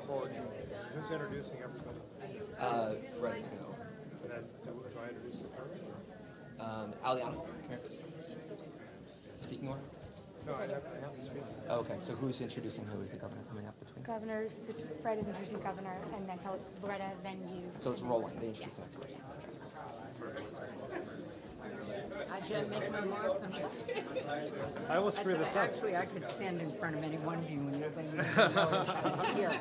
forward, who's introducing everybody? Fred is going to. And then do I introduce the current? Aliana, come here. Speaking order? No, I have to speak. Oh, okay, so who's introducing who is the governor coming up between? Governor, Fred is introducing governor, and then Loretta, then you. So it's rolling, they introduce the next person. I just make my mark. I will screw this up. Actually, I could stand in front of any one of you and nobody would know I'm here.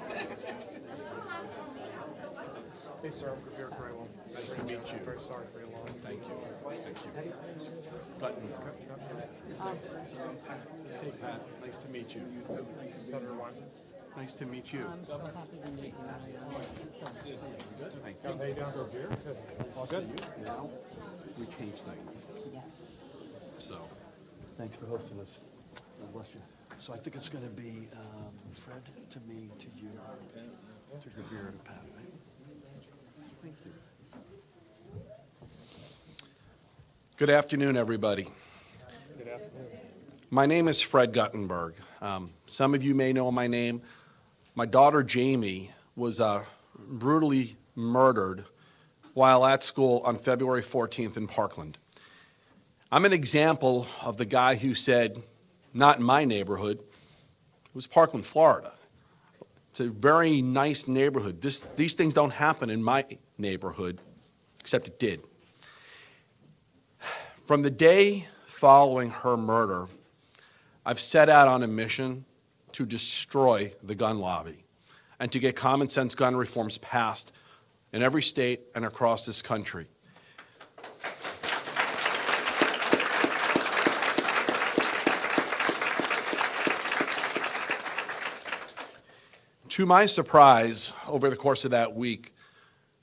Hey, sir, I'm prepared very well. Nice to meet you. Very sorry for your loss. Thank you. Thank you. Button. Hey, Pat. Nice to meet you. Senator Wyman. Nice to meet you. I'm so happy to meet you. Thank Got laid down to a beer? Good. All good? Now, we change things. Yeah. So, thanks for hosting us. God bless you. So I think it's going to be Fred to me to you. To the beer and Pat, right? Thank you. Good afternoon, everybody. Good afternoon. My name is Fred Guttenberg. Some of you may know my name. My daughter Jamie was brutally murdered while at school on February 14th in Parkland. I'm an example of the guy who said, not in my neighborhood, it was Parkland, Florida. It's a very nice neighborhood. These things don't happen in my neighborhood, except it did. From the day following her murder, I've set out on a mission to destroy the gun lobby and to get common sense gun reforms passed in every state and across this country. To my surprise, over the course of that week,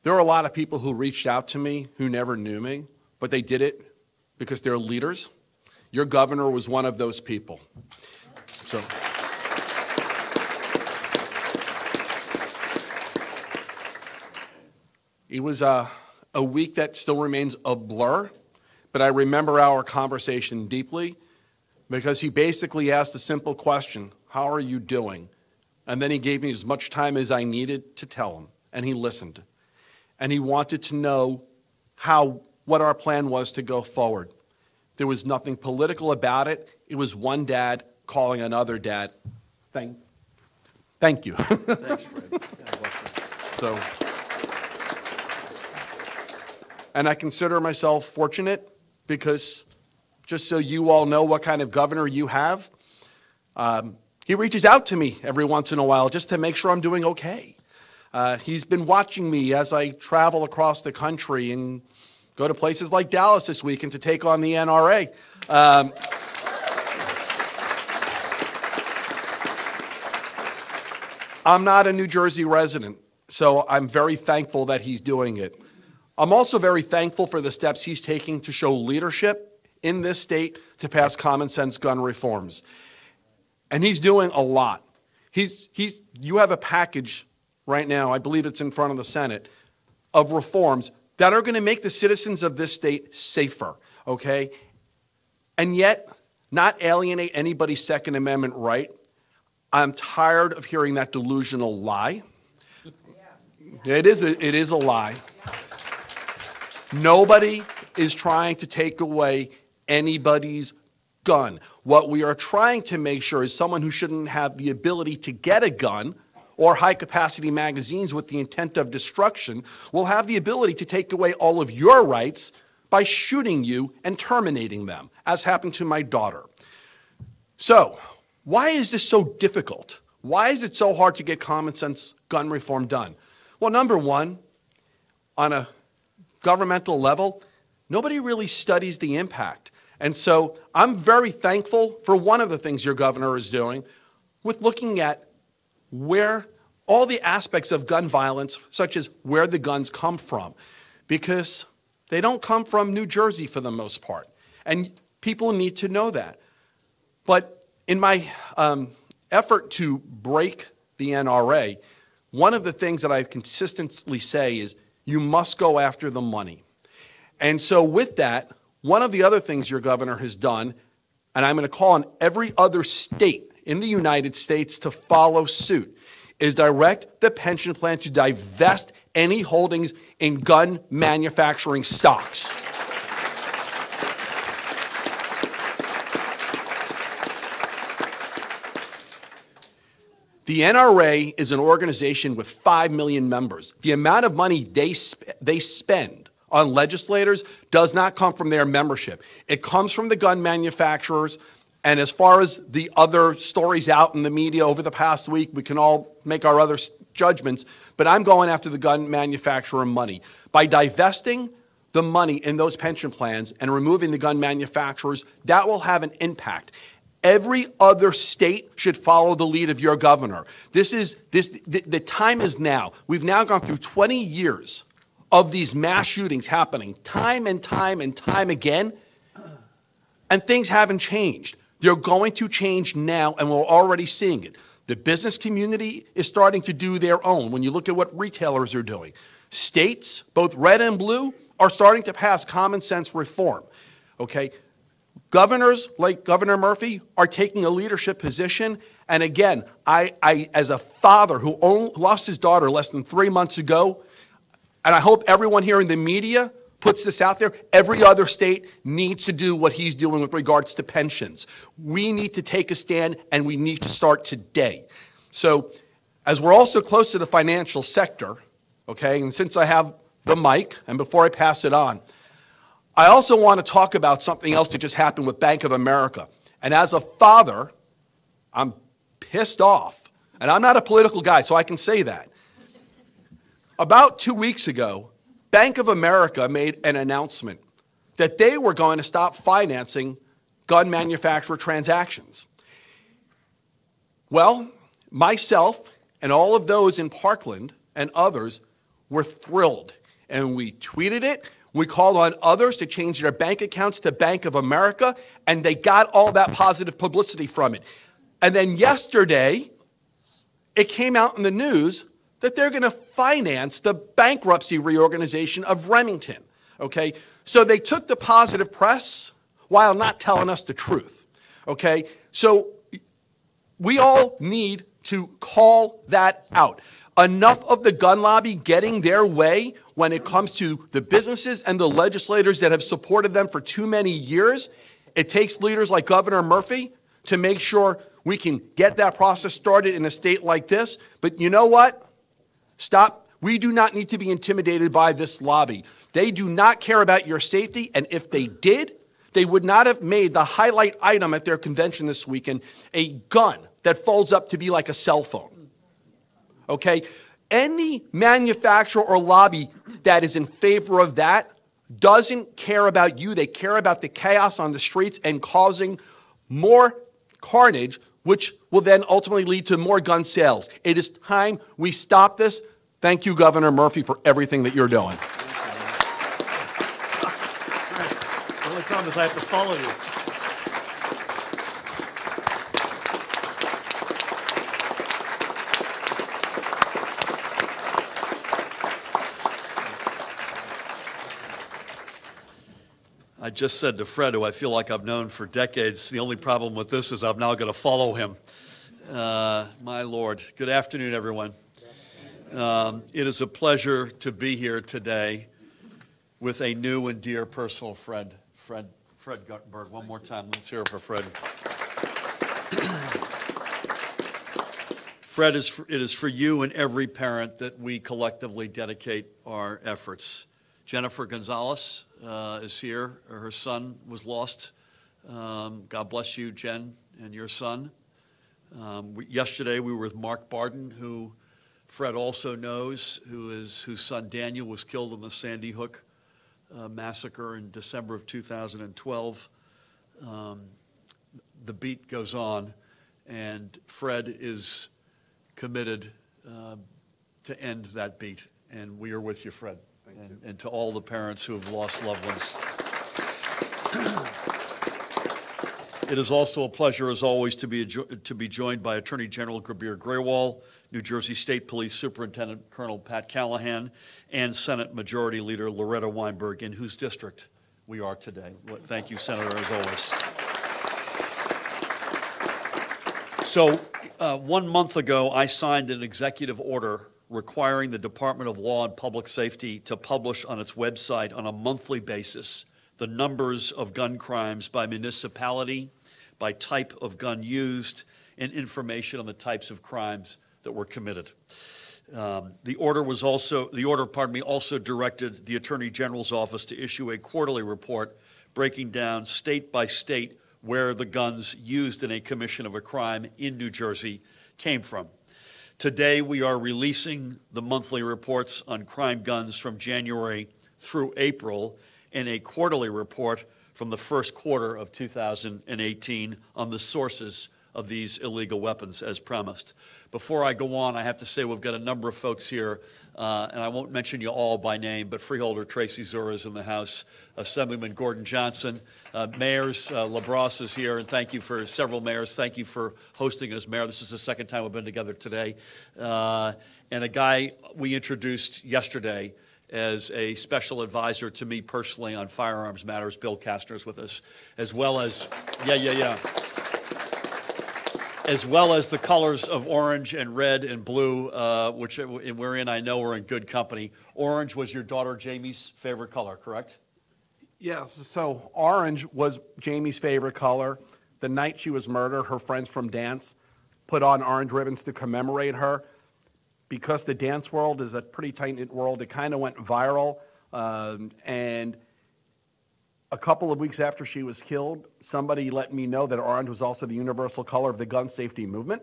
there were a lot of people who reached out to me who never knew me, but they did it because they're leaders. Your governor was one of those people. So, it was a week that still remains a blur, but I remember our conversation deeply because he basically asked a simple question, how are you doing? And then he gave me as much time as I needed to tell him, and he listened. And he wanted to know what our plan was to go forward. There was nothing political about it. It was one dad calling another dad. Thank you. Thanks, Fred. God bless you. And I consider myself fortunate because just so you all know what kind of governor you have, he reaches out to me every once in a while just to make sure I'm doing okay. He's been watching me as I travel across the country and go to places like Dallas this weekend to take on the NRA. I'm not a New Jersey resident, so I'm very thankful that he's doing it. I'm also very thankful for the steps he's taking to show leadership in this state to pass common sense gun reforms. And he's doing a lot. You have a package right now, I believe it's in front of the Senate, of reforms that are going to make the citizens of this state safer, okay? And yet, not alienate anybody's Second Amendment right. I'm tired of hearing that delusional lie. It is a lie. Nobody is trying to take away anybody's gun. What we are trying to make sure is someone who shouldn't have the ability to get a gun or high-capacity magazines with the intent of destruction will have the ability to take away all of your rights by shooting you and terminating them, as happened to my daughter. So, why is this so difficult? Why is it so hard to get common sense gun reform done? Well, number one, on a governmental level, nobody really studies the impact. And so I'm very thankful for one of the things your governor is doing with looking at where all the aspects of gun violence, such as where the guns come from, because they don't come from New Jersey for the most part. And people need to know that. But in my effort to break the NRA, one of the things that I consistently say is you must go after the money. And so with that, one of the other things your governor has done, and I'm going to call on every other state in the United States to follow suit, is direct the pension plan to divest any holdings in gun manufacturing stocks. The NRA is an organization with 5 million members. The amount of money they spend on legislators does not come from their membership. It comes from the gun manufacturers. And as far as the other stories out in the media over the past week, we can all make our other judgments, but I'm going after the gun manufacturer money. By divesting the money in those pension plans and removing the gun manufacturers, that will have an impact. Every other state should follow the lead of your governor. The time is now. We've now gone through 20 years of these mass shootings happening time and time and time again, and things haven't changed. They're going to change now, and we're already seeing it. The business community is starting to do their own when you look at what retailers are doing. States, both red and blue, are starting to pass common sense reform, okay? Governors like Governor Murphy are taking a leadership position. And again, I as a father who lost his daughter less than 3 months ago, and I hope everyone here in the media puts this out there, every other state needs to do what he's doing with regards to pensions. We need to take a stand, and we need to start today. So as we're also close to the financial sector, okay, and since I have the mic, and before I pass it on, I also want to talk about something else that just happened with Bank of America. And as a father, I'm pissed off. And I'm not a political guy, so I can say that. About 2 weeks ago, Bank of America made an announcement that they were going to stop financing gun manufacturer transactions. Well, myself and all of those in Parkland and others were thrilled. And we tweeted it. We called on others to change their bank accounts to Bank of America, and they got all that positive publicity from it. And then yesterday, it came out in the news that they're going to finance the bankruptcy reorganization of Remington, okay? So they took the positive press while not telling us the truth, okay? So we all need to call that out. Enough of the gun lobby getting their way when it comes to the businesses and the legislators that have supported them for too many years. It takes leaders like Governor Murphy to make sure we can get that process started in a state like this. But you know what? Stop. We do not need to be intimidated by this lobby. They do not care about your safety, and if they did, they would not have made the highlight item at their convention this weekend a gun that folds up to be like a cell phone. Okay? Any manufacturer or lobby that is in favor of that doesn't care about you. They care about the chaos on the streets and causing more carnage, which will then ultimately lead to more gun sales. It is time we stop this. Thank you, Governor Murphy, for everything that you're doing. The only problem is I have to follow you. I just said to Fred, who I feel like I've known for decades, the only problem with this is I'm now going to follow him. My Lord. Good afternoon, everyone. It is a pleasure to be here today with a new and dear personal friend, Fred Guttenberg. One more time, let's hear it for Fred. Fred, it is for you and every parent that we collectively dedicate our efforts. Jennifer Gonzalez is here. Her son was lost. God bless you, Jen, and your son. Yesterday we were with Mark Barden, who Fred also knows, whose son Daniel was killed in the Sandy Hook massacre in December of 2012. The beat goes on, and Fred is committed to end that beat, and we are with you, Fred. And to all the parents who have lost loved ones. It is also a pleasure, as always, to be joined by Attorney General Kabir Grewal, New Jersey State Police Superintendent Colonel Pat Callahan, and Senate Majority Leader Loretta Weinberg, in whose district we are today. Thank you, Senator, as always. So 1 month ago, I signed an executive order requiring the Department of Law and Public Safety to publish on its website on a monthly basis the numbers of gun crimes by municipality, by type of gun used, and information on the types of crimes that were committed. The order also directed the Attorney General's office to issue a quarterly report breaking down state by state where the guns used in a commission of a crime in New Jersey came from. Today, we are releasing the monthly reports on crime guns from January through April and a quarterly report from the first quarter of 2018 on the sources of these illegal weapons as promised. Before I go on, I have to say we've got a number of folks here, and I won't mention you all by name, but Freeholder Tracy Zura is in the House, Assemblyman Gordon Johnson, Mayors LaBrosse is here, and thank you for several mayors. Thank you for hosting us, Mayor. This is the second time we've been together today. And a guy we introduced yesterday as a special advisor to me personally on firearms matters, Bill Kastner is with us, as well as, as well as the colors of orange and red and blue, which we're in. I know we're in good company. Orange was your daughter Jamie's favorite color, correct? Yes, so orange was Jamie's favorite color. The night she was murdered, her friends from dance put on orange ribbons to commemorate her. Because the dance world is a pretty tight-knit world, it kind of went viral. And a couple of weeks after she was killed, somebody let me know that orange was also the universal color of the gun safety movement.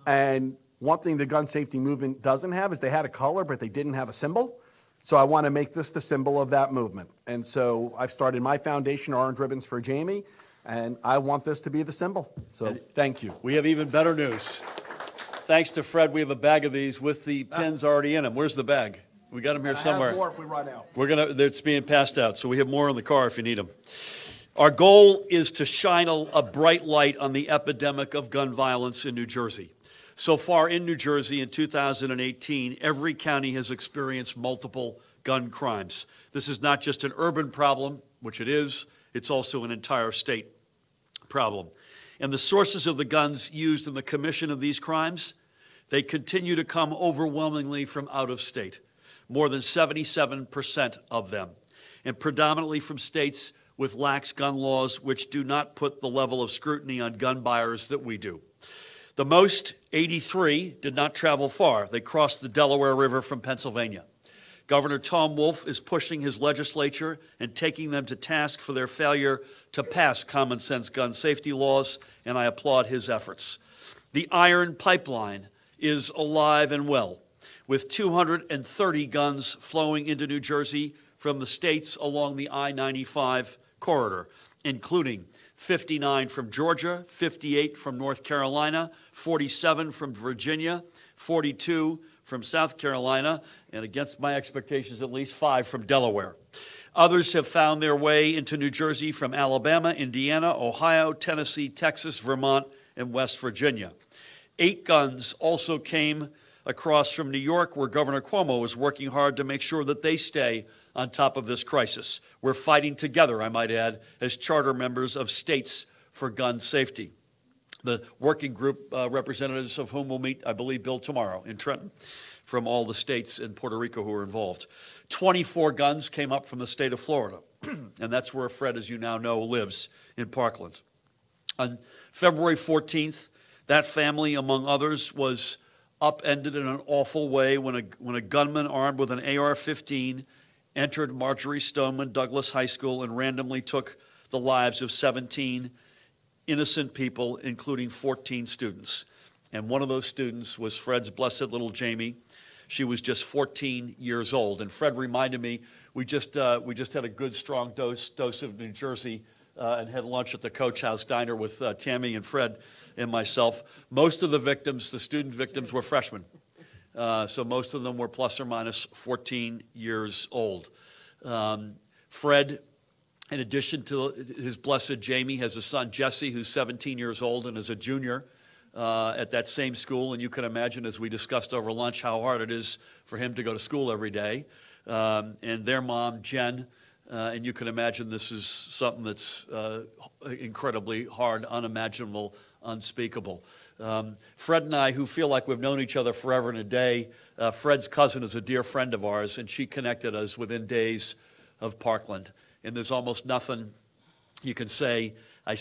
And one thing the gun safety movement doesn't have is they had a color, but they didn't have a symbol. So I want to make this the symbol of that movement. And so I've started my foundation, Orange Ribbons for Jamie, and I want this to be the symbol. So thank you. We have even better news. Thanks to Fred, we have a bag of these with the pins already in them. Where's the bag? We got them here somewhere. I have more if we run out. It's being passed out, so we have more in the car if you need them. Our goal is to shine a bright light on the epidemic of gun violence in New Jersey. So far in New Jersey in 2018, every county has experienced multiple gun crimes. This is not just an urban problem, which it is, it's also an entire state problem. And the sources of the guns used in the commission of these crimes, they continue to come overwhelmingly from out of state, more than 77% of them, and predominantly from states with lax gun laws which do not put the level of scrutiny on gun buyers that we do. The most, 83, did not travel far. They crossed the Delaware River from Pennsylvania. Governor Tom Wolf is pushing his legislature and taking them to task for their failure to pass common sense gun safety laws, and I applaud his efforts. The iron pipeline is alive and well, with 230 guns flowing into New Jersey from the states along the I-95 corridor, including 59 from Georgia, 58 from North Carolina, 47 from Virginia, 42 from South Carolina, and against my expectations, at least 5 from Delaware. Others have found their way into New Jersey from Alabama, Indiana, Ohio, Tennessee, Texas, Vermont, and West Virginia. 8 guns also came across from New York, where Governor Cuomo is working hard to make sure that they stay on top of this crisis. We're fighting together, I might add, as charter members of states for gun safety. The working group representatives of whom will meet, I believe, Bill, tomorrow in Trenton, from all the states in Puerto Rico who are involved. 24 guns came up from the state of Florida, and that's where Fred, as you now know, lives in Parkland. On February 14th, that family, among others, was upended in an awful way when a gunman armed with an AR-15 entered Marjorie Stoneman Douglas High School and randomly took the lives of 17 innocent people, including 14 students. And one of those students was Fred's blessed little Jamie. She was just 14 years old. And Fred reminded me, we just had a good, strong dose of New Jersey and had lunch at the Coach House Diner with Tammy and Fred and myself. Most of the victims, the student victims, were freshmen. So most of them were plus or minus 14 years old. Fred, in addition to his blessed Jamie, has a son, Jesse, who's 17 years old and is a junior at that same school. And you can imagine, as we discussed over lunch, how hard it is for him to go to school every day. And their mom, Jen, and you can imagine this is something that's incredibly hard, unimaginable, unspeakable. Fred and I, who feel like we've known each other forever and a day, Fred's cousin is a dear friend of ours, and she connected us within days of Parkland. And there's almost nothing you can say. I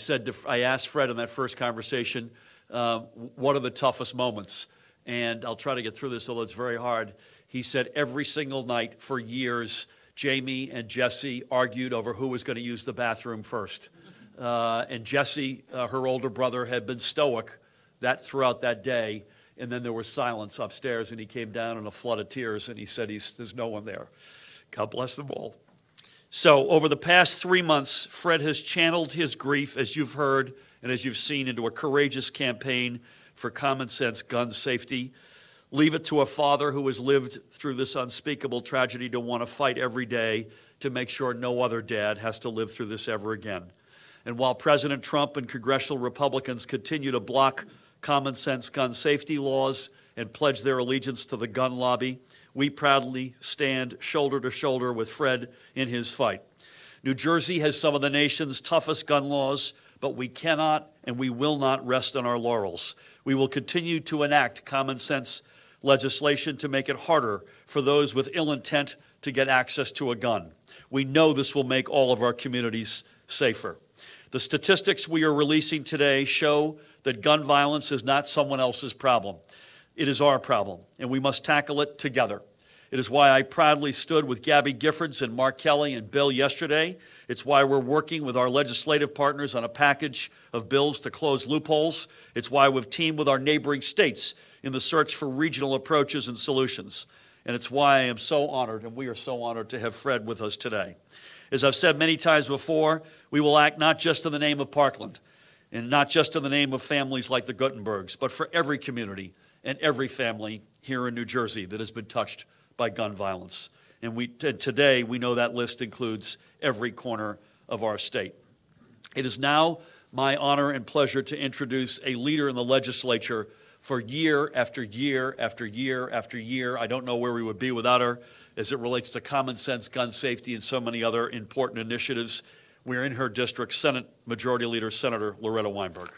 asked Fred in that first conversation, what are the toughest moments? And I'll try to get through this, although it's very hard. He said every single night for years, Jamie and Jesse argued over who was going to use the bathroom first. And Jesse, her older brother, had been stoic throughout that day. And then there was silence upstairs, and he came down in a flood of tears, and he said, there's no one there. God bless them all. So over the past 3 months, Fred has channeled his grief, as you've heard and as you've seen, into a courageous campaign for common sense gun safety. Leave it to a father who has lived through this unspeakable tragedy to want to fight every day to make sure no other dad has to live through this ever again. And while President Trump and congressional Republicans continue to block common sense gun safety laws and pledge their allegiance to the gun lobby, we proudly stand shoulder to shoulder with Fred in his fight. New Jersey has some of the nation's toughest gun laws, but we cannot and we will not rest on our laurels. We will continue to enact common sense legislation to make it harder for those with ill intent to get access to a gun. We know this will make all of our communities safer. The statistics we are releasing today show that gun violence is not someone else's problem. It is our problem, and we must tackle it together. It is why I proudly stood with Gabby Giffords and Mark Kelly and Bill yesterday. It's why we're working with our legislative partners on a package of bills to close loopholes. It's why we've teamed with our neighboring states in the search for regional approaches and solutions. And it's why I am so honored, and we are so honored to have Fred with us today. As I've said many times before, we will act not just in the name of Parkland, and not just in the name of families like the Guttenbergs, but for every community and every family here in New Jersey that has been touched by gun violence. And today, we know that list includes every corner of our state. It is now my honor and pleasure to introduce a leader in the legislature for year after year after year after year. I don't know where we would be without her as it relates to common sense gun safety and so many other important initiatives. We're in her district, Senate Majority Leader Senator Loretta Weinberg.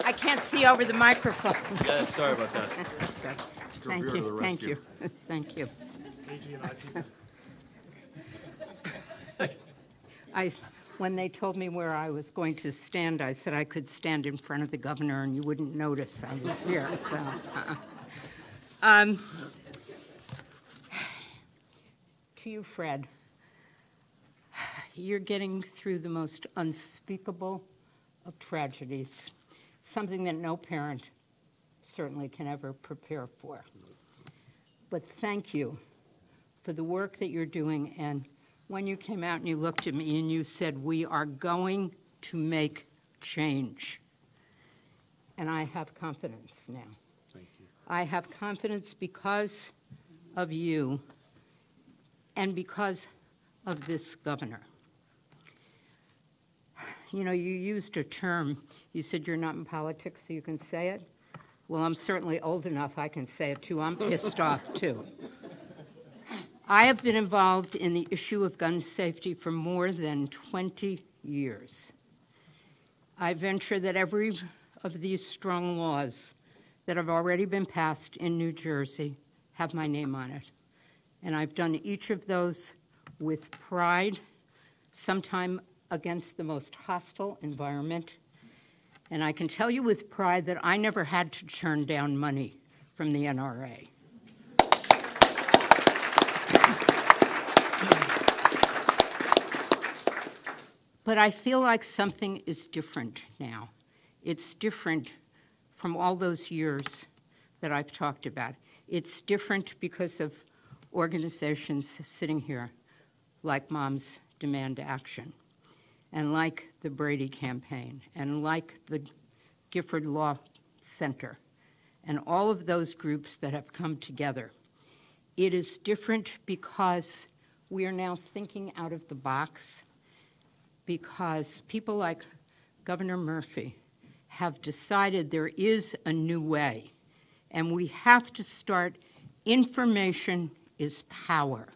I can't see over the microphone. Yeah, sorry about that. So, thank you, thank you, thank you. When they told me where I was going to stand, I said I could stand in front of the governor and you wouldn't notice I was here. So, to you, Fred, you're getting through the most unspeakable of tragedies, something that no parent certainly can ever prepare for. But thank you for the work that you're doing. And when you came out and you looked at me and you said, we are going to make change. And I have confidence now. Thank you. I have confidence because of you and because of this governor. You know, you used a term. You said you're not in politics, so you can say it. Well, I'm certainly old enough I can say it, too. I'm pissed off, too. I have been involved in the issue of gun safety for more than 20 years. I venture that every of these strong laws that have already been passed in New Jersey have my name on it. And I've done each of those with pride, sometimes against the most hostile environment. And I can tell you with pride that I never had to turn down money from the NRA. But I feel like something is different now. It's different from all those years that I've talked about. It's different because of organizations sitting here like Moms Demand Action, and like the Brady Campaign, and like the Gifford Law Center, and all of those groups that have come together. It is different because we are now thinking out of the box, because people like Governor Murphy have decided there is a new way, and we have to start. Information is power.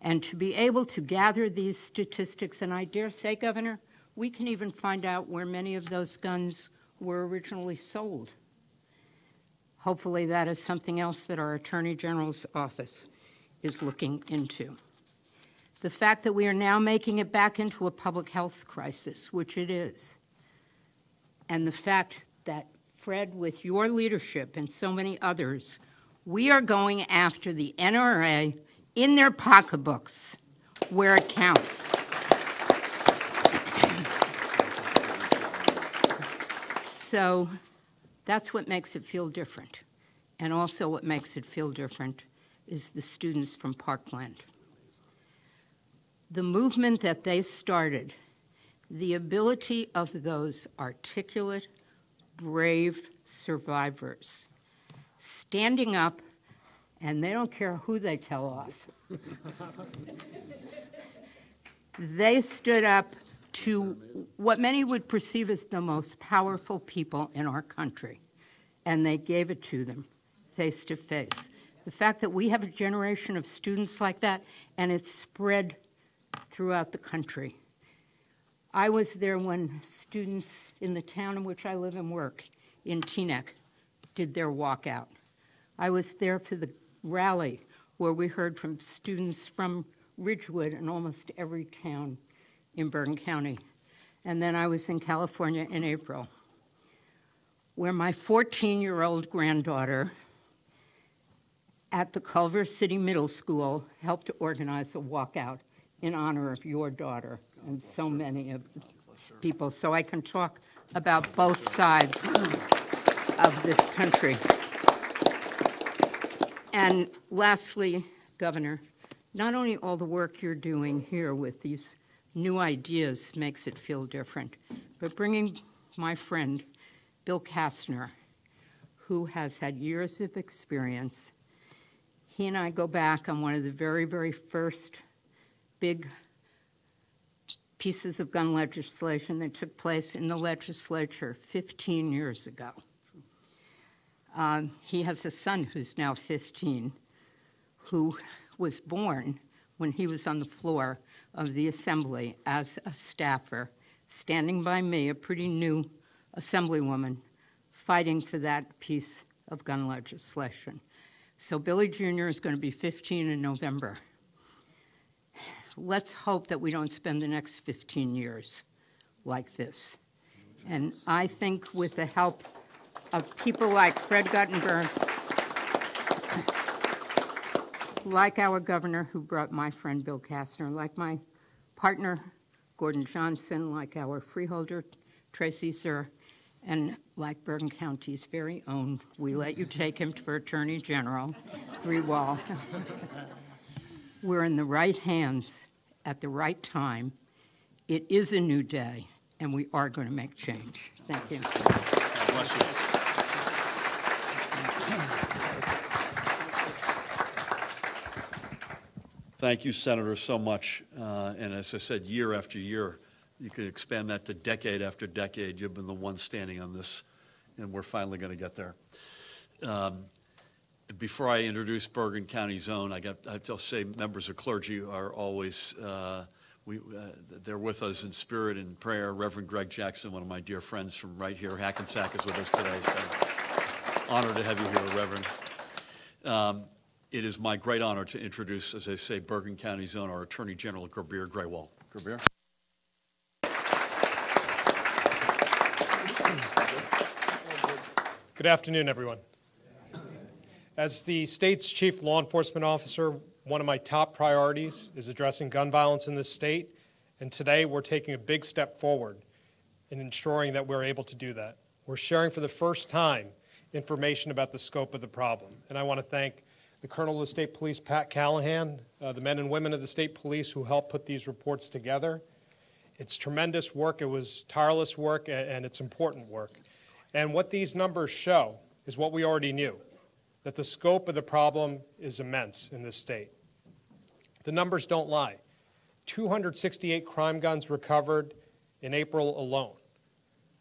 And to be able to gather these statistics, and I dare say, Governor, we can even find out where many of those guns were originally sold. Hopefully that is something else that our Attorney General's office is looking into. The fact that we are now making it back into a public health crisis, which it is, and the fact that, Fred, with your leadership and so many others, we are going after the NRA in their pocketbooks where it counts. So that's what makes it feel different. And also what makes it feel different is the students from Parkland. The movement that they started, the ability of those articulate, brave survivors standing up, and they don't care who they tell off. They stood up to what many would perceive as the most powerful people in our country, and they gave it to them face to face. The fact that we have a generation of students like that, and it's spread throughout the country. I was there when students in the town in which I live and work, in Teaneck, did their walkout. I was there for the rally where we heard from students from Ridgewood and almost every town in Bergen County. And then I was in California in April, where my 14-year-old granddaughter at the Culver City Middle School helped to organize a walkout in honor of your daughter and so many of the people. So I can talk about both sides of this country. And lastly, Governor, not only all the work you're doing here with these new ideas makes it feel different, but bringing my friend, Bill Kastner, who has had years of experience. He and I go back on one of the very, very first big pieces of gun legislation that took place in the legislature 15 years ago. He has a son who's now 15, who was born when he was on the floor of the assembly as a staffer, standing by me, a pretty new assemblywoman, fighting for that piece of gun legislation. So Billy Jr. is going to be 15 in November. Let's hope that we don't spend the next 15 years like this. And I think with the help of people like Fred Guttenberg, like our governor who brought my friend Bill Kastner, like my partner Gordon Johnson, like our freeholder Tracy Sir, and like Bergen County's very own, we let you take him for Attorney General, Grewal. We're in the right hands at the right time. It is a new day, and we are going to make change. Thank you. God bless you. Thank you, Senator, so much. And as I said, year after year, you could expand that to decade after decade. You've been the one standing on this, and we're finally going to get there. Before I introduce Bergen County's own, I have to say members of clergy are always, they're with us in spirit and prayer. Reverend Greg Jackson, one of my dear friends from right here, Hackensack, is with us today. So honored to have you here, Reverend. It is my great honor to introduce, as I say, Bergen County's own, our Attorney General, Gerbir Grewal. Gerbir. Good afternoon, everyone. As the state's chief law enforcement officer, one of my top priorities is addressing gun violence in this state, and today we're taking a big step forward in ensuring that we're able to do that. We're sharing for the first time information about the scope of the problem, and I want to thank the Colonel of the State Police, Pat Callahan, the men and women of the State Police who helped put these reports together. It's tremendous work. It was tireless work, and it's important work. And what these numbers show is what we already knew, that the scope of the problem is immense in this state. The numbers don't lie. 268 crime guns recovered in April alone.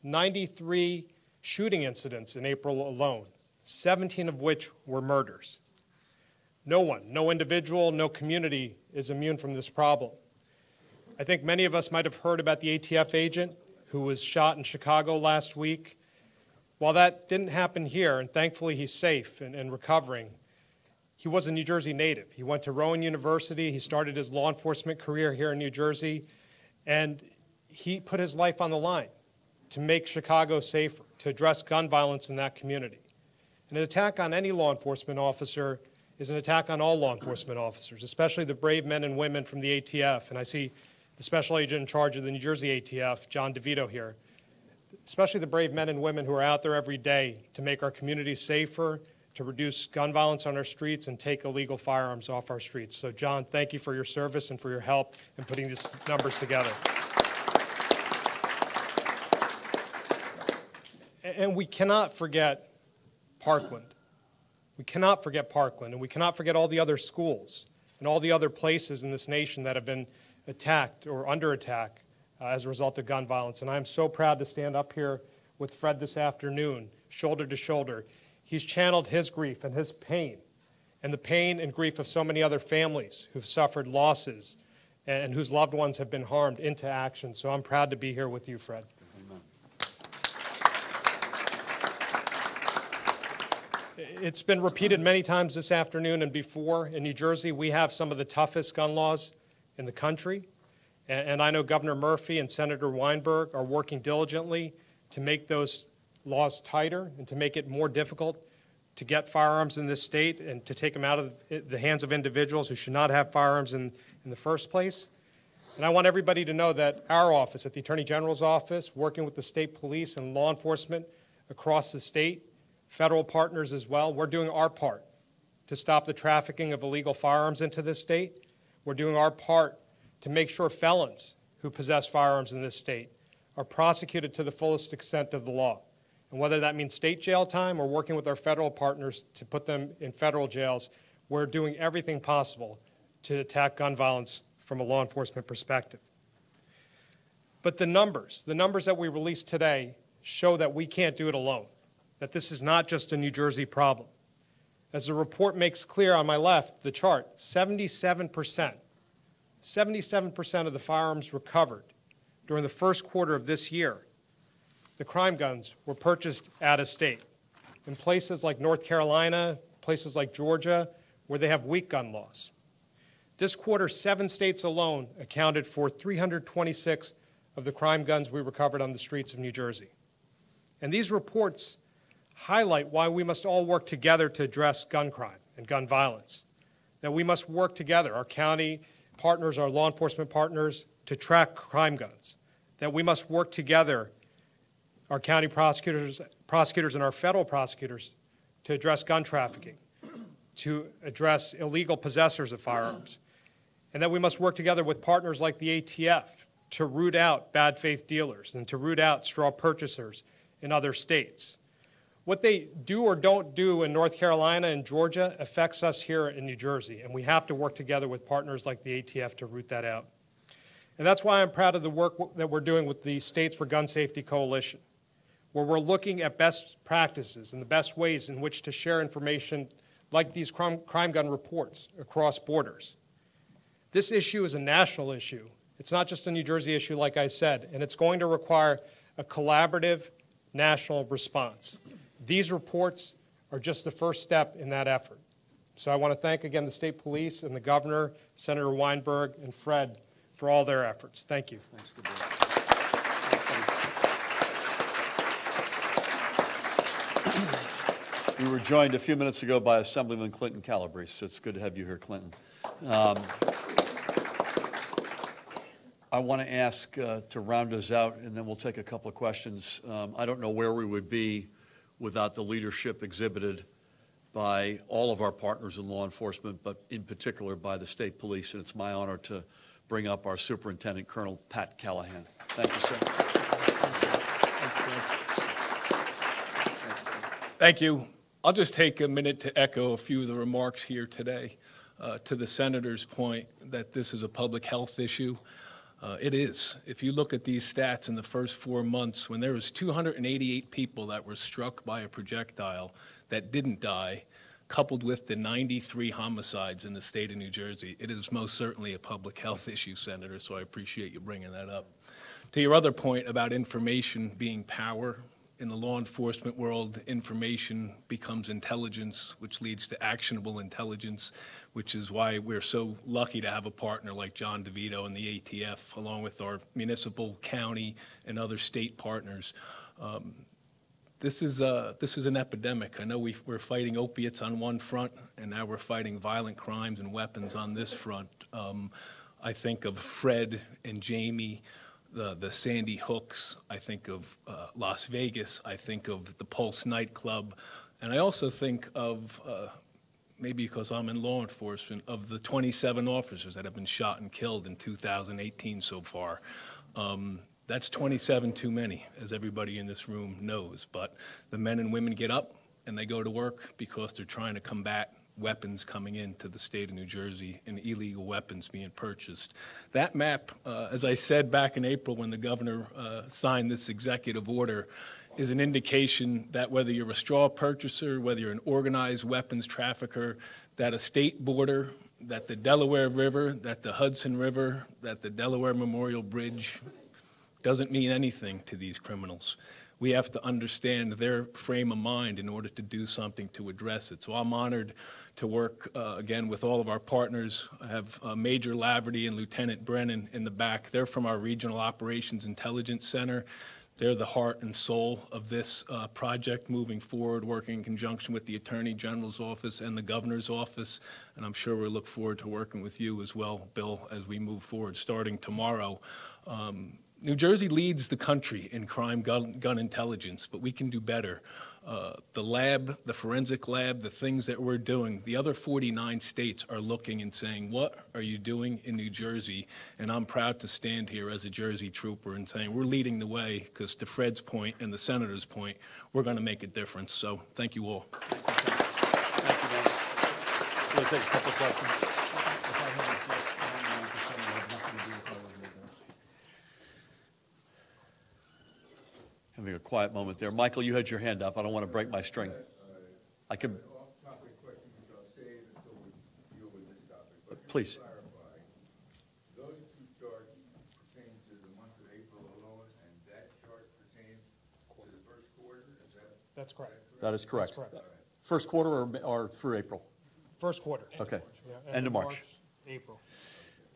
93 shooting incidents in April alone, 17 of which were murders. No one, no individual, no community is immune from this problem. I think many of us might have heard about the ATF agent who was shot in Chicago last week. While that didn't happen here, and thankfully he's safe and recovering, he was a New Jersey native. He went to Rowan University. He started his law enforcement career here in New Jersey, and he put his life on the line to make Chicago safer, to address gun violence in that community. And an attack on any law enforcement officer is an attack on all law enforcement officers, especially the brave men and women from the ATF. And I see the special agent in charge of the New Jersey ATF, John DeVito, here. Especially the brave men and women who are out there every day to make our communities safer, to reduce gun violence on our streets and take illegal firearms off our streets. So, John, thank you for your service and for your help in putting these numbers together. And we cannot forget Parkland. We cannot forget Parkland, and we cannot forget all the other schools and all the other places in this nation that have been attacked or under attack as a result of gun violence. And I'm so proud to stand up here with Fred this afternoon, shoulder to shoulder. He's channeled his grief and his pain and the pain and grief of so many other families who've suffered losses and whose loved ones have been harmed into action. So I'm proud to be here with you, Fred. Amen. It's been repeated many times this afternoon and before. In New Jersey, we have some of the toughest gun laws in the country. And I know Governor Murphy and Senator Weinberg are working diligently to make those laws tighter and to make it more difficult to get firearms in this state and to take them out of the hands of individuals who should not have firearms in the first place. And I want everybody to know that our office, at the Attorney General's office, working with the state police and law enforcement across the state, federal partners as well, we're doing our part to stop the trafficking of illegal firearms into this state. We're doing our part to make sure felons who possess firearms in this state are prosecuted to the fullest extent of the law. And whether that means state jail time or working with our federal partners to put them in federal jails, we're doing everything possible to attack gun violence from a law enforcement perspective. But the numbers that we released today show that we can't do it alone, that this is not just a New Jersey problem. As the report makes clear on my left, the chart, 77% of the firearms recovered during the first quarter of this year, the crime guns were purchased out of state in places like North Carolina, places like Georgia, where they have weak gun laws. This quarter, 7 states alone accounted for 326 of the crime guns we recovered on the streets of New Jersey. And these reports highlight why we must all work together to address gun crime and gun violence, that we must work together, our county partners, our law enforcement partners, to track crime guns, that we must work together, our county prosecutors and our federal prosecutors, to address gun trafficking, to address illegal possessors of firearms, and that we must work together with partners like the ATF to root out bad faith dealers and to root out straw purchasers in other states. What they do or don't do in North Carolina and Georgia affects us here in New Jersey, and we have to work together with partners like the ATF to root that out. And that's why I'm proud of the work that we're doing with the States for Gun Safety Coalition, where we're looking at best practices and the best ways in which to share information like these crime gun reports across borders. This issue is a national issue. It's not just a New Jersey issue, like I said, and it's going to require a collaborative national response. These reports are just the first step in that effort. So I want to thank again the state police and the governor, Senator Weinberg, and Fred for all their efforts. Thank you. Thanks, good boy. We were joined a few minutes ago by Assemblyman Clinton Calabrese. It's good to have you here, Clinton. I want to ask to round us out, and then we'll take a couple of questions. I don't know where we would be without the leadership exhibited by all of our partners in law enforcement, but in particular by the state police, and it's my honor to bring up our Superintendent, Colonel Pat Callahan. Thank you, sir. Thank you. I'll just take a minute to echo a few of the remarks here today. To the senator's point that this is a public health issue, it is. If you look at these stats in the first 4 months, when there was 288 people that were struck by a projectile that didn't die, coupled with the 93 homicides in the state of New Jersey, it is most certainly a public health issue, Senator, so I appreciate you bringing that up. To your other point about information being power, in the law enforcement world, information becomes intelligence, which leads to actionable intelligence, which is why we're so lucky to have a partner like John DeVito and the ATF, along with our municipal, county, and other state partners. This is an epidemic. I know we're fighting opiates on one front, and now we're fighting violent crimes and weapons on this front. I think of Fred and Jamie, the Sandy Hooks. I think of Las Vegas. I think of the Pulse nightclub. And I also think of, maybe because I'm in law enforcement, of the 27 officers that have been shot and killed in 2018 so far. That's 27 too many, as everybody in this room knows. But the men and women get up and they go to work because they're trying to combat weapons coming into the state of New Jersey and illegal weapons being purchased. That map, as I said back in April when the governor signed this executive order, is an indication that whether you're a straw purchaser, whether you're an organized weapons trafficker, that a state border, that the Delaware River, that the Hudson River, that the Delaware Memorial Bridge doesn't mean anything to these criminals. We have to understand their frame of mind in order to do something to address it. So I'm honored to work, again, with all of our partners. I have Major Laverty and Lieutenant Brennan in the back. They're from our Regional Operations Intelligence Center. They're the heart and soul of this project moving forward, working in conjunction with the Attorney General's office and the Governor's office. And I'm sure we'll look forward to working with you as well, Bill, as we move forward, starting tomorrow. New Jersey leads the country in crime gun intelligence, but we can do better. The lab, the forensic lab, the things that we're doing, the other 49 states are looking and saying, what are you doing in New Jersey? And I'm proud to stand here as a Jersey trooper and saying we're leading the way, because to Fred's point and the Senator's point, we're going to make a difference. So thank you all. Thank you, Dennis. We'll take a couple questions. Having a quiet moment there. Michael, you had your hand up. I don't want to break my string. I could. Off-topic question, which I'll save until we deal with this topic. But Please. just to clarify, those two charts pertain to the month of April alone, and that chart pertains to the first quarter? Is that? That's correct. That is correct. That's correct. First quarter or through April? First quarter. Okay. Yeah, End of March. April.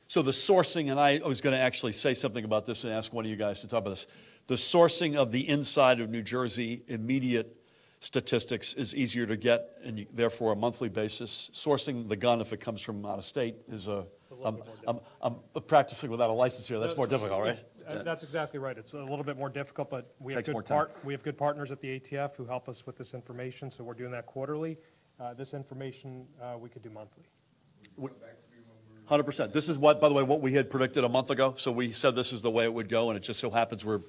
So the sourcing, and I was going to actually say something about this and ask one of you guys to talk about this. The sourcing of the inside of New Jersey immediate statistics is easier to get, and therefore a monthly basis. Sourcing the gun if it comes from out of state is I'm practicing without a license here. That's more difficult, right? That's exactly right. It's a little bit more difficult, but we have Takes more time. we have good partners at the ATF who help us with this information, so we're doing that quarterly. This information we could do monthly. 100%. This is what, by the way, what we had predicted a month ago. So we said this is the way it would go, and it just so happens we're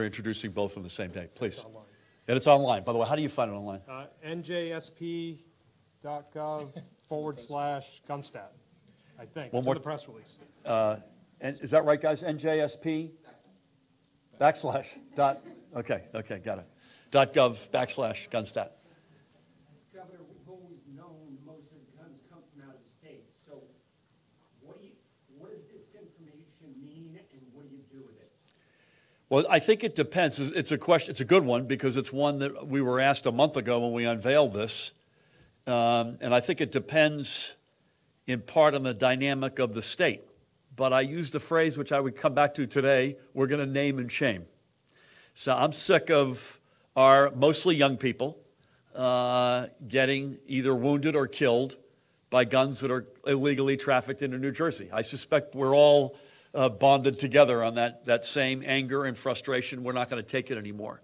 introducing both on the same day. Please. It's online. And it's online. By the way, how do you find it online? njsp.gov/gunstat, I think. One It's more- in the press release. And is that right, guys? NJSP / dot. Okay, got it. .gov/gunstat. Governor, we've always known most of the guns come from out of state. So what does this information mean, and what do you do with it? Well, I think it depends. It's a question. It's a good one because it's one that we were asked a month ago when we unveiled this, and I think it depends in part on the dynamic of the state. But I used a phrase which I would come back to today. We're going to name and shame. So I'm sick of our mostly young people getting either wounded or killed by guns that are illegally trafficked into New Jersey. I suspect we're all bonded together on that same anger and frustration. We're not going to take it anymore.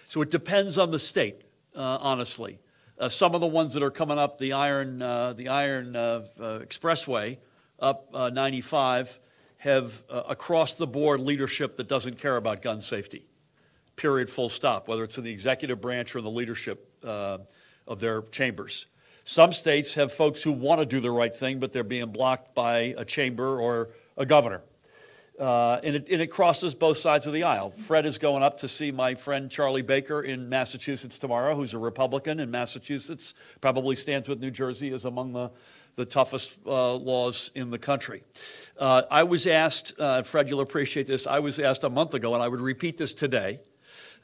So it depends on the state, honestly. Some of the ones that are coming up the Iron Expressway up 95 have across the board leadership that doesn't care about gun safety. Period, full stop, whether it's in the executive branch or the leadership of their chambers. Some states have folks who want to do the right thing, but they're being blocked by a chamber or a governor. And it crosses both sides of the aisle. Fred is going up to see my friend Charlie Baker in Massachusetts tomorrow, who's a Republican in Massachusetts, probably stands with New Jersey as among the toughest laws in the country. I was asked, Fred, you'll appreciate this, I was asked a month ago, and I would repeat this today,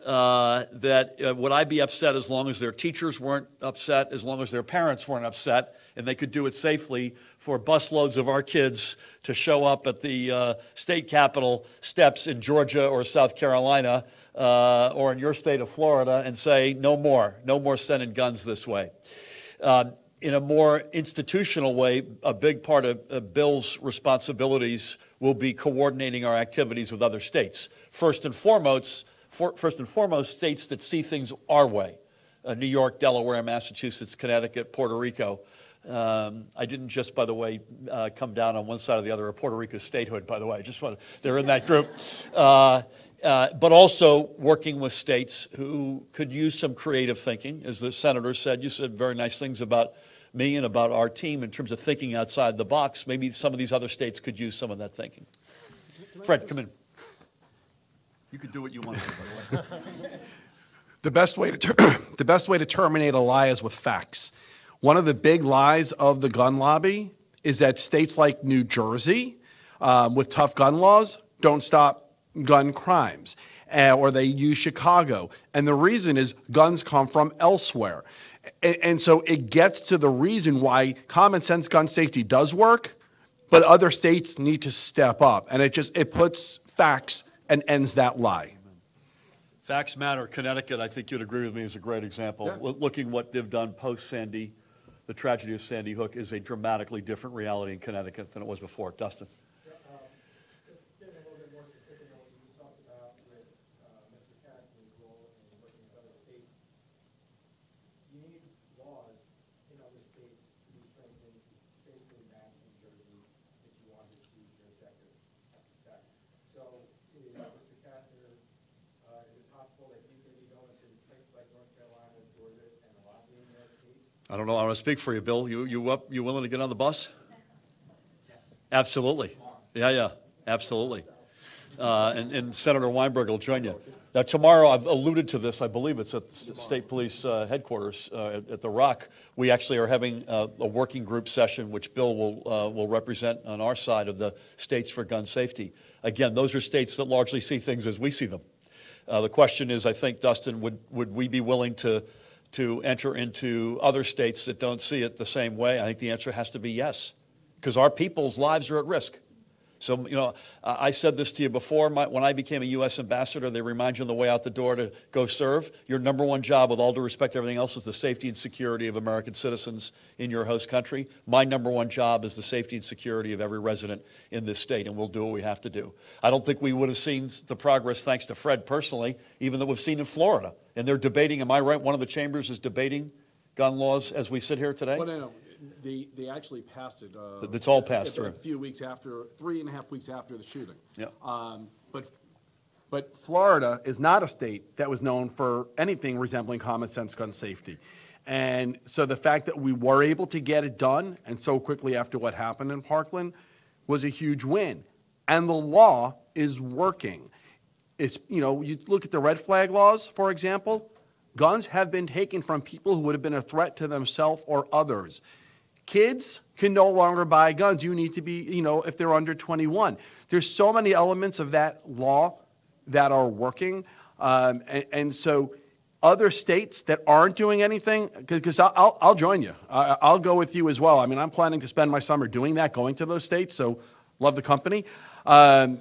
that would I be upset as long as their teachers weren't upset, as long as their parents weren't upset, and they could do it safely for busloads of our kids to show up at the state capitol steps in Georgia or South Carolina or in your state of Florida and say, no more sending guns this way. In a more institutional way, a big part of Bill's responsibilities will be coordinating our activities with other states. First and foremost, states that see things our way, New York, Delaware, Massachusetts, Connecticut, Puerto Rico. I didn't just, by the way, come down on one side or the other of Puerto Rico's statehood, by the way. They're in that group. But also working with states who could use some creative thinking. As the senator said, you said very nice things about me and about our team in terms of thinking outside the box. Maybe some of these other states could use some of that thinking. Fred, come in. You can do what you want to do, by the way. The best way to terminate a lie is with facts. One of the big lies of the gun lobby is that states like New Jersey, with tough gun laws, don't stop gun crimes, or they use Chicago. And the reason is guns come from elsewhere. And so it gets to the reason why common sense gun safety does work, but other states need to step up. And it puts facts and ends that lie. Facts matter. Connecticut, I think you'd agree with me, is a great example. Yeah. Looking what they've done post-Sandy, the tragedy of Sandy Hook is a dramatically different reality in Connecticut than it was before. Dustin? Just getting a little bit more specific on what you just talked about with Mr. Cassidy's role in working with other states. You need laws in other states to be strengthened, basically match New Jersey if you want to achieve your objective. So is Mr. Cassidy, is it possible that he's going to be going to places like North Carolina, Georgia, and lobbying their states? I don't know. I want to speak for you, Bill. You willing to get on the bus? Absolutely. Yeah, absolutely. And Senator Weinberg will join you. Now, tomorrow, I've alluded to this, I believe it's at State Police headquarters at the Rock. We actually are having a working group session, which Bill will represent on our side of the states for gun safety. Again, those are states that largely see things as we see them. The question is, I think, Dustin, would we be willing to enter into other states that don't see it the same way? I think the answer has to be yes, because our people's lives are at risk. So, I said this to you before. When I became a U.S. ambassador, they remind you on the way out the door to go serve. Your number one job, with all due respect to everything else, is the safety and security of American citizens in your host country. My number one job is the safety and security of every resident in this state, and we'll do what we have to do. I don't think we would have seen the progress, thanks to Fred personally, even that we've seen in Florida. And they're debating, am I right, one of the chambers is debating gun laws as we sit here today? Well, no. They actually passed it. It's all passed through. A few weeks after, 3.5 weeks after the shooting. Yeah. But Florida is not a state that was known for anything resembling common sense gun safety. And so the fact that we were able to get it done, and so quickly after what happened in Parkland, was a huge win. And the law is working. It's, you look at the red flag laws, for example, guns have been taken from people who would have been a threat to themselves or others. Kids can no longer buy guns. You need to be, if they're under 21. There's so many elements of that law that are working. And so other states that aren't doing anything, because I'll join you. I'll go with you as well. I mean, I'm planning to spend my summer doing that, going to those states, so love the company. But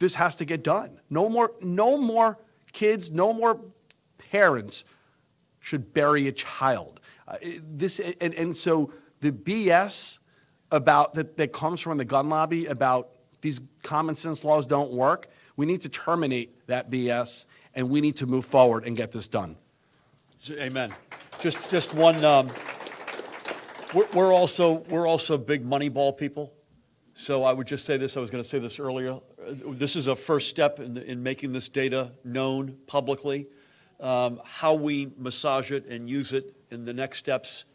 this has to get done. No more kids, no more parents should bury a child. So the BS about that comes from the gun lobby about these common sense laws don't work, we need to terminate that BS, and we need to move forward and get this done. Amen. Just one. We're also big Moneyball people. So I would just say this. I was going to say this earlier. This is a first step in making this data known publicly. How we massage it and use it in the next steps,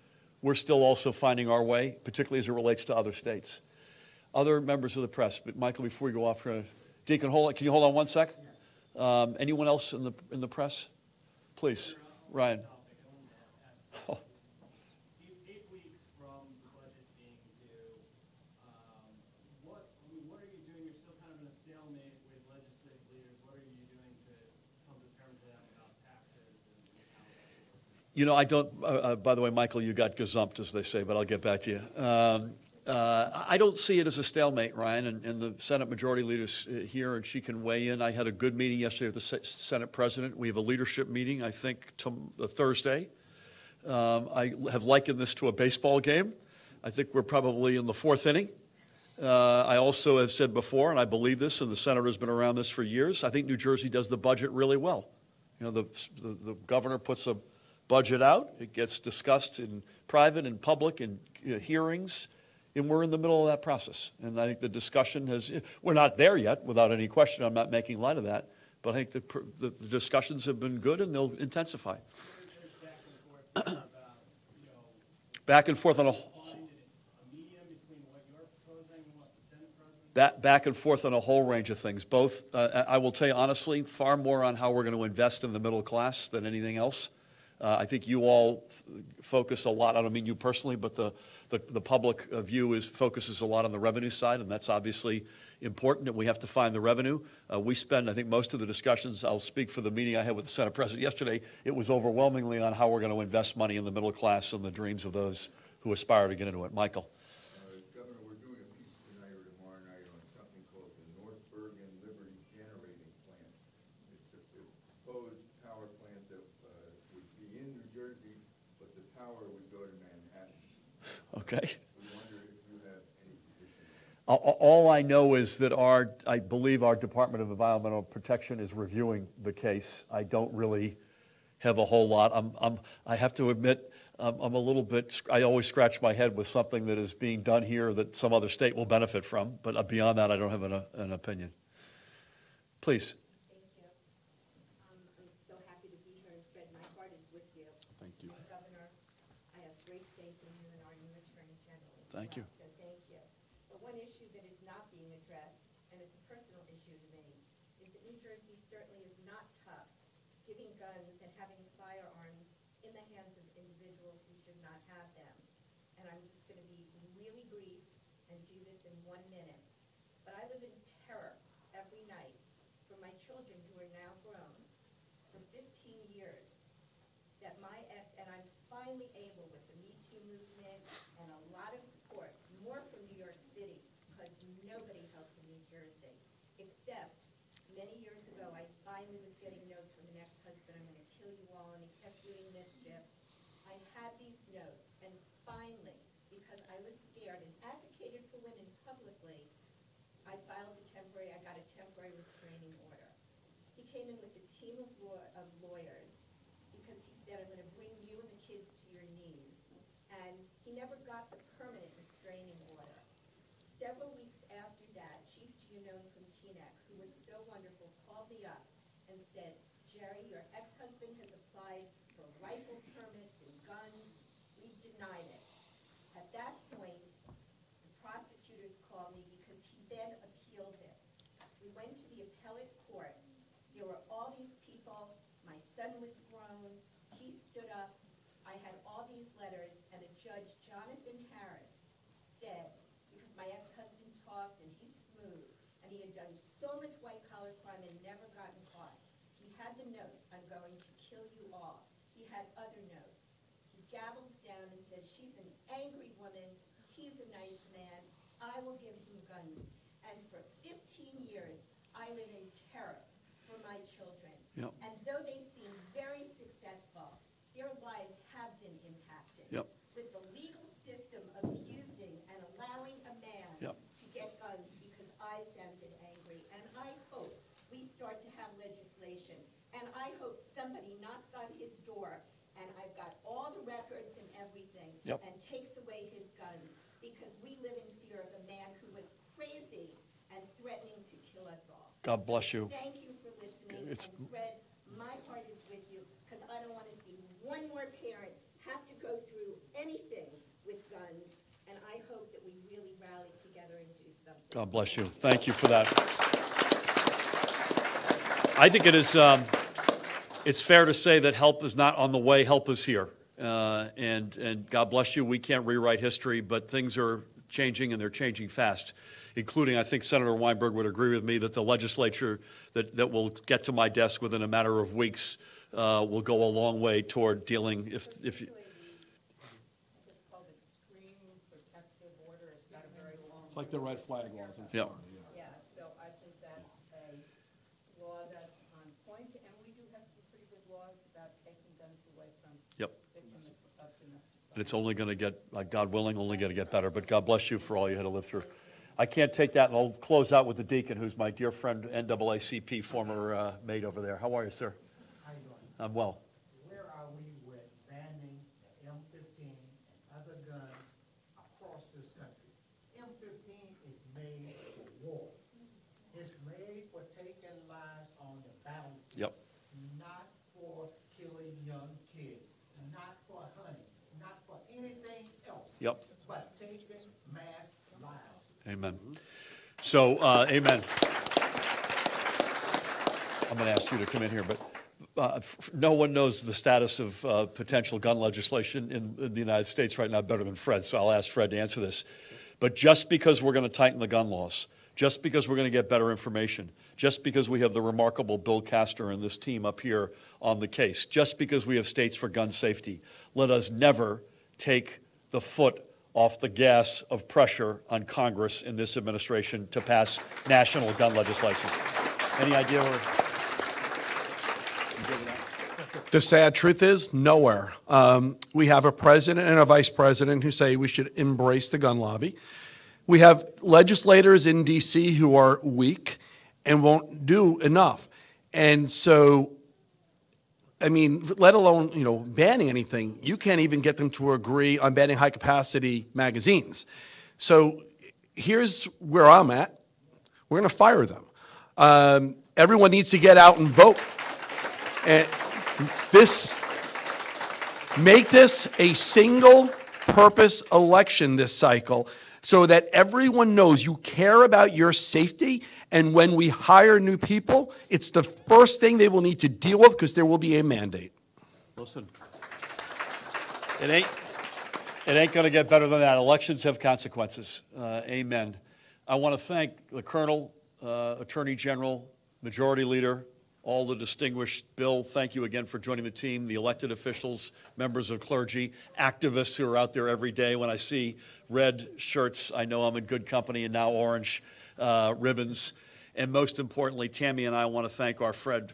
we're still also finding our way, particularly as it relates to other states. Other members of the press, but Michael, before we go off, Deacon, can you hold on 1 sec? Anyone else in the press? Please, Ryan. Oh, 8 weeks from the budget being due, what are you doing? You're still kind of in a stalemate with legislative leaders. What are you doing to come to terms with them about taxes and how that works? You know, I don't, by the way, Michael, you got gazumped, as they say, but I'll get back to you. I don't see it as a stalemate, Ryan, and the Senate Majority Leader's here, and she can weigh in. I had a good meeting yesterday with the Senate President. We have a leadership meeting, I think, Thursday. I have likened this to a baseball game. I think we're probably in the 4th inning. I also have said before, and I believe this, and the senator's been around this for years, I think New Jersey does the budget really well. You know, the governor puts a budget out. It gets discussed in private and public and hearings, and we're in the middle of that process. And I think the discussion we're not there yet, without any question. I'm not making light of that. But I think the discussions have been good, and they'll intensify. Back and forth on a back and forth on a whole range of things. Both, I will tell you honestly, far more on how we're going to invest in the middle class than anything else. I think you all focus a lot, I don't mean you personally, but the public view focuses a lot on the revenue side, and that's obviously important, and we have to find the revenue. We spend, I think, most of the discussions, I'll speak for the meeting I had with the Senate President yesterday, it was overwhelmingly on how we're going to invest money in the middle class and the dreams of those who aspire to get into it. Michael. Governor, we're doing a piece tonight or tomorrow night on something called the North Bergen Liberty Generating Plant. It's a proposed power plant that would be in New Jersey, but the power would go to Manhattan. Okay. We wonder if you have any position on that. All I know is that I believe our Department of Environmental Protection is reviewing the case. I don't really have a whole lot. I have to admit, I'm a little bit, I always scratch my head with something that is being done here that some other state will benefit from, but beyond that, I don't have an opinion. Please. Thank you. I'm so happy to be here, and Fred, my heart is with you. Thank you. Governor, I have great faith in you and our new Attorney General. Thank you. So thank you. But one issue that is not being addressed, and it's a personal issue to me, is that New Jersey certainly is not tough giving guns and having firearms in the hands of individuals who should not have them. And I'm just going to be really brief and do this in 1 minute. But I live in terror every night for my children who are now grown for 15 years that my ex, and I'm finally able with the Me Too movement and a lot of support, more from New York City, because nobody helped in New Jersey, except many years ago I finally was getting notes from an ex-husband, I'm going to kill you all, and he kept doing mischief. I had these notes, and finally, because I was scared and advocated for women publicly, I got a temporary restraining order. He came in with a team of lawyers because he said, I'm going to bring you and the kids to your knees. And he never got the permanent restraining order. Several weeks after that, Chief Giannone from TNEC, who was so wonderful, called me up and said, Jerry, your ex-husband has applied for rifle permits and guns. We denied it. At that point, the prosecutors called me because he then appealed it. We went to the appellate court. There were all these people. My son was grown. He stood up. I had all these letters, and a judge, Jonathan Harris, said, because my ex-husband talked and he's smooth, and he had done so much white-collar crime and never gotten caught. He had the notes, I'm going to kill you all. He had other notes. He gavels down and says, she's an angry woman. He's a nice man. I will give him guns. And for 15 years, I live in terror for my children. Yep. And though they seem very successful, their lives have been impacted. Yep. With the legal system abusing and allowing a man Yep. to get guns because I sounded angry. And I hope we start to have legislation. And I hope somebody knocks on his door, and I've got all the records and everything, Yep. and takes away his guns, because we live in fear of a man who was crazy and threatening to kill us all. God bless you. Thank you for listening. It's- And Fred, my heart is with you, because I don't want to see one more parent have to go through anything with guns. And I hope that we really rally together and do something. God bless you. Thank you for that. I think it is, it's fair to say that help is not on the way, help is here. And God bless you, we can't rewrite history, but things are changing and they're changing fast, including, I think Senator Weinberg would agree with me that the legislature that will get to my desk within a matter of weeks will go a long way toward dealing if you, It's called extreme protective order. It's got a very long. It's like the red flag laws in yeah. Florida. Yeah, so I think that's a law that's on point, and we do have some pretty good laws about taking guns away from Yep. victims of domestic And it's only going to get, God willing, only going to get better. But God bless you for all you had to live through. I can't take that, and I'll close out with the deacon, who's my dear friend, NAACP former mate over there. How are you, sir? How you doing? I'm well. Where are we with banning the M15 and other guns across this country? M15 is made for war. It's made for taking lives on the battlefield. Yep. Not for killing young kids, not for hunting, not for anything else. Yep. But taking mass lives. Amen. So, amen. I'm going to ask you to come in here, but no one knows the status of potential gun legislation in the United States right now better than Fred, so I'll ask Fred to answer this. But just because we're going to tighten the gun laws, just because we're going to get better information, just because we have the remarkable Bill Castor and this team up here on the case, just because we have states for gun safety, let us never take the foot off the gas of pressure on Congress in this administration to pass national gun legislation. Any idea where? The sad truth is, nowhere. We have a president and a vice president who say we should embrace the gun lobby. We have legislators in D.C. who are weak and won't do enough. And so, I mean, let alone, banning anything, you can't even get them to agree on banning high-capacity magazines. So here's where I'm at. We're going to fire them. Everyone needs to get out and vote. And make this a single-purpose election this cycle so that everyone knows you care about your safety, and when we hire new people, it's the first thing they will need to deal with because there will be a mandate. Listen, it ain't going to get better than that. Elections have consequences. Amen. I want to thank the Colonel, Attorney General, Majority Leader, all the distinguished, Bill, thank you again for joining the team, the elected officials, members of clergy, activists who are out there every day. When I see red shirts, I know I'm in good company, and now orange ribbons. And most importantly, Tammy and I want to thank our friend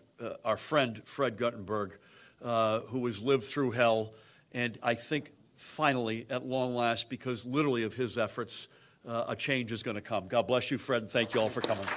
Fred Guttenberg, who has lived through hell, and I think finally, at long last, because literally of his efforts, a change is going to come. God bless you, Fred, and thank you all for coming.